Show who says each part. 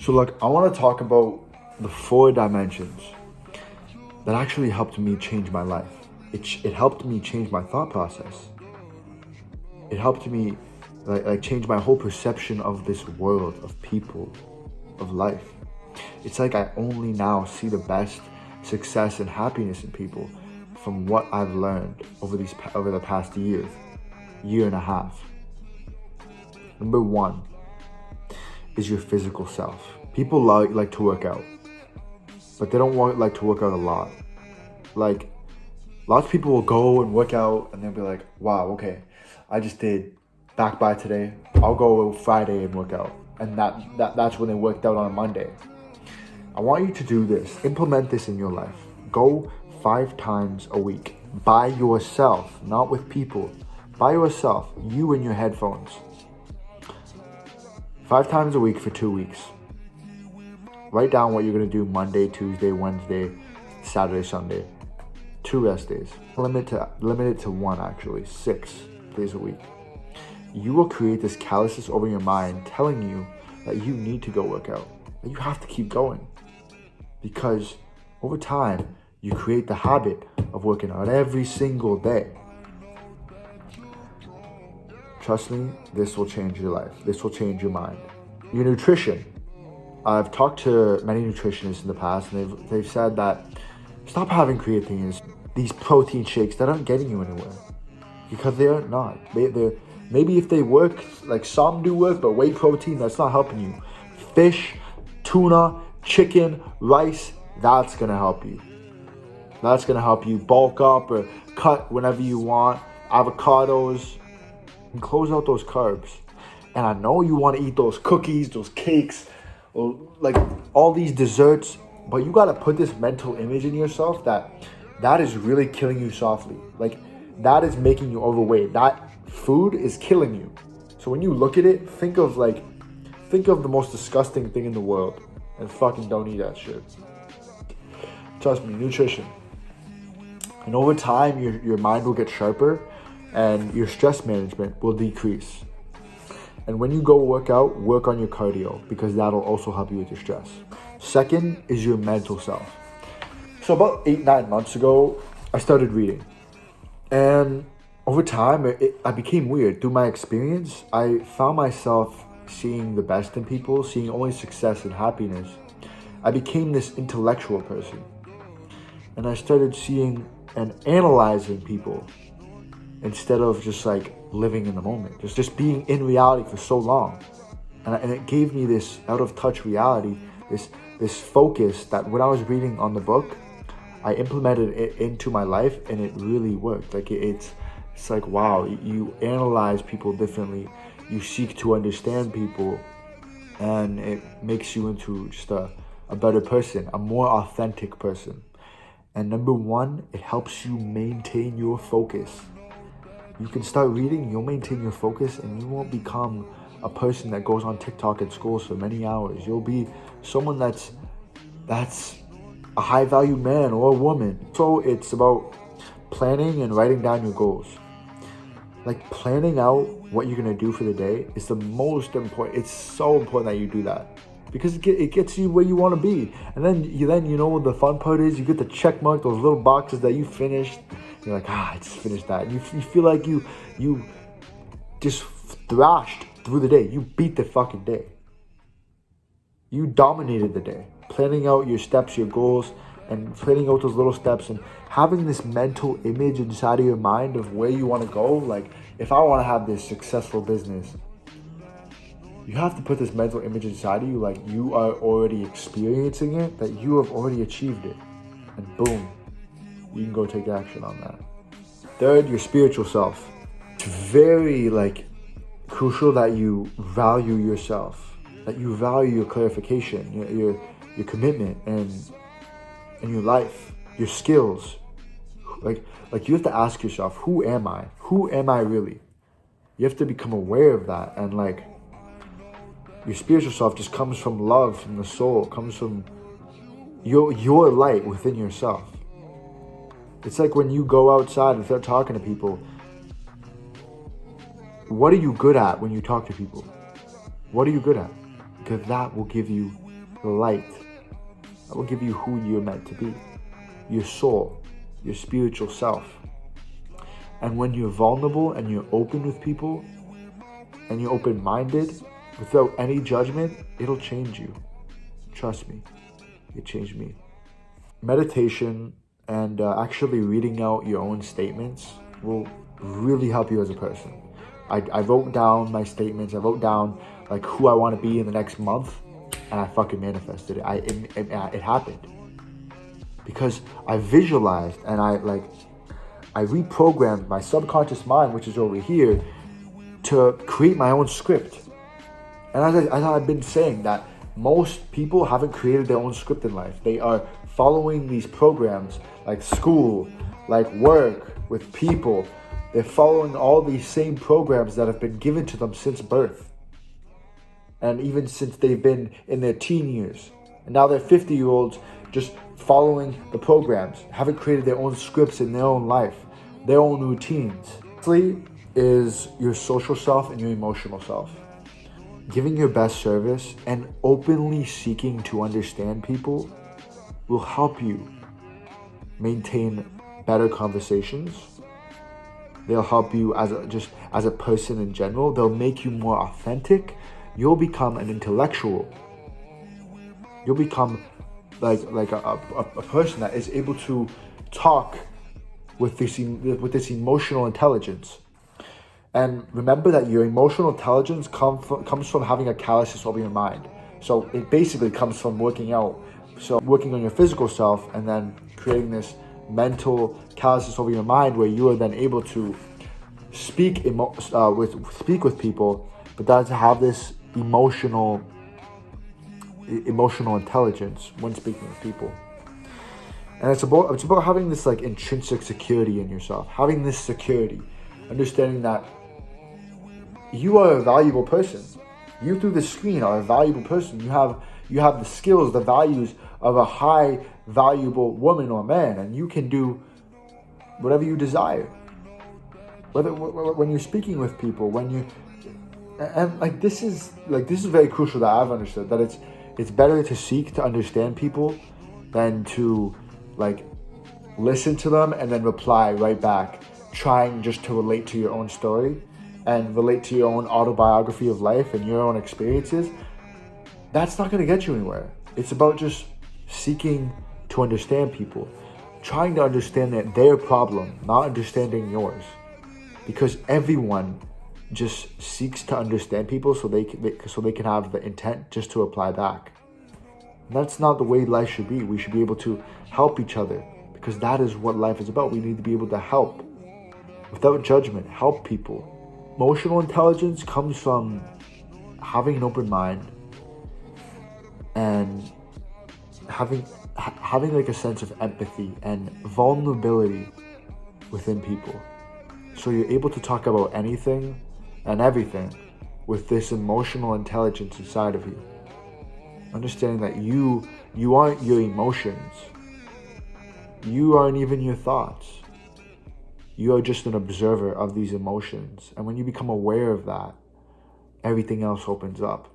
Speaker 1: So like, I want to talk about the 4 dimensions that actually helped me change my life. It helped me change my thought process. It helped me like change my whole perception of this world, of people, of life. It's like I only now see the best success and happiness in people from what I've learned over the past year and a half. Number 1 is your physical self. People like to work out, but they don't like to work out a lot. Like, lots of people will go and work out and they'll be like, wow, okay, I just did back by today. I'll go Friday and work out. And that's when they worked out on a Monday. I want you to do this. Implement this in your life. Go 5 times a week by yourself, not with people. By yourself, you and your headphones. 5 times a week for 2 weeks. Write down what you're going to do Monday, Tuesday, Wednesday, Saturday, Sunday. 2 rest days. Limit it to 1 actually. 6 days a week. You will create this callousness over your mind telling you that you need to go work out. That you have to keep going. Because over time, you create the habit of working out every single day. Trust me, this will change your life. This will change your mind. Your nutrition. I've talked to many nutritionists in the past, and they've said that stop having creatines, these protein shakes that aren't getting you anywhere, because they are not. They're maybe if they work, like some do work, but whey protein, that's not helping you. Fish, tuna, chicken, rice, that's gonna help you. That's gonna help you bulk up or cut whenever you want. Avocados, and close out those carbs. And I know you want to eat those cookies, those cakes, or like all these desserts, but you got to put this mental image in yourself that is really killing you softly. Like, that is making you overweight. That food is killing you. So when you look at it, think of the most disgusting thing in the world and fucking don't eat that shit. Trust me, nutrition. And over time, your mind will get sharper and your stress management will decrease. And when you go work out, work on your cardio, because that'll also help you with your stress. Second is your mental self. So about 8-9 months ago, I started reading. And over time, I became weird. Through my experience, I found myself seeing the best in people, seeing only success and happiness. I became this intellectual person. And I started seeing and analyzing people instead of just like living in the moment, just being in reality for so long. And it gave me this out of touch reality, this focus that when I was reading on the book, I implemented it into my life and it really worked. Like it's like, wow, you analyze people differently, you seek to understand people, and it makes you into just a better person, a more authentic person. And number 1, it helps you maintain your focus. You can start reading, you'll maintain your focus, and you won't become a person that goes on TikTok and scrolls for many hours. You'll be someone that's a high value man or a woman. So it's about planning and writing down your goals. Like, planning out what you're gonna do for the day is the most important. It's so important that you do that, because it gets you where you want to be. And then you know what the fun part is? You get to check mark those little boxes that you finished. You're like, I just finished that. And you feel like you just thrashed through the day. You beat the fucking day. You dominated the day. Planning out your steps, your goals, and planning out those little steps and having this mental image inside of your mind of where you want to go. Like, if I want to have this successful business, you have to put this mental image inside of you, like you are already experiencing it, that you have already achieved it. And boom, you can go take action on that. Third, your spiritual self. It's very crucial that you value yourself, that you value your clarification, your commitment, and your life, your skills. Like you have to ask yourself, who am I? Who am I really? You have to become aware of that. And your spiritual self just comes from love, from the soul, comes from your light within yourself. It's like when you go outside and start talking to people, what are you good at when you talk to people? What are you good at? Because that will give you light. That will give you who you're meant to be, your soul, your spiritual self. And when you're vulnerable and you're open with people and you're open-minded without any judgment, it'll change you. Trust me, it changed me. Meditation and actually reading out your own statements will really help you as a person. I wrote down my statements. I wrote down like who I want to be in the next month, and I fucking manifested it. It happened because I visualized and I reprogrammed my subconscious mind, which is over here, to create my own script. And as I've been saying, that most people haven't created their own script in life. They are following these programs like school, like work, with people. They're following all these same programs that have been given to them since birth. And even since they've been in their teen years. And now they're 50-year-olds just following the programs, haven't created their own scripts in their own life, their own routines. Lastly is your social self and your emotional self. Giving your best service and openly seeking to understand people will help you maintain better conversations. They'll help you as a person in general. They'll make you more authentic. You'll become an intellectual. You'll become like a person that is able to talk with this emotional intelligence. And remember that your emotional intelligence comes from having a callousness over your mind. So it basically comes from working out. So working on your physical self and then creating this mental callousness over your mind where you are then able to speak with people, but then to have this emotional intelligence when speaking with people. And it's about having this like intrinsic security in yourself, having this security, understanding that you are a valuable person. You through the screen are a valuable person. You have the skills, the values of a high valuable woman or man, and you can do whatever you desire. When you're speaking with people, this is very crucial that I've understood, that it's better to seek to understand people than to listen to them and then reply right back, trying just to relate to your own story and relate to your own autobiography of life and your own experiences. That's not going to get you anywhere. It's about just seeking to understand people, trying to understand their problem, not understanding yours. Because everyone just seeks to understand people so they can have the intent just to reply back. And that's not the way life should be. We should be able to help each other, because that is what life is about. We need to be able to help without judgment, help people. Emotional intelligence comes from having an open mind and having like a sense of empathy and vulnerability within people. So you're able to talk about anything and everything with this emotional intelligence inside of you. Understanding that you aren't your emotions. You aren't even your thoughts. You are just an observer of these emotions. And when you become aware of that, everything else opens up.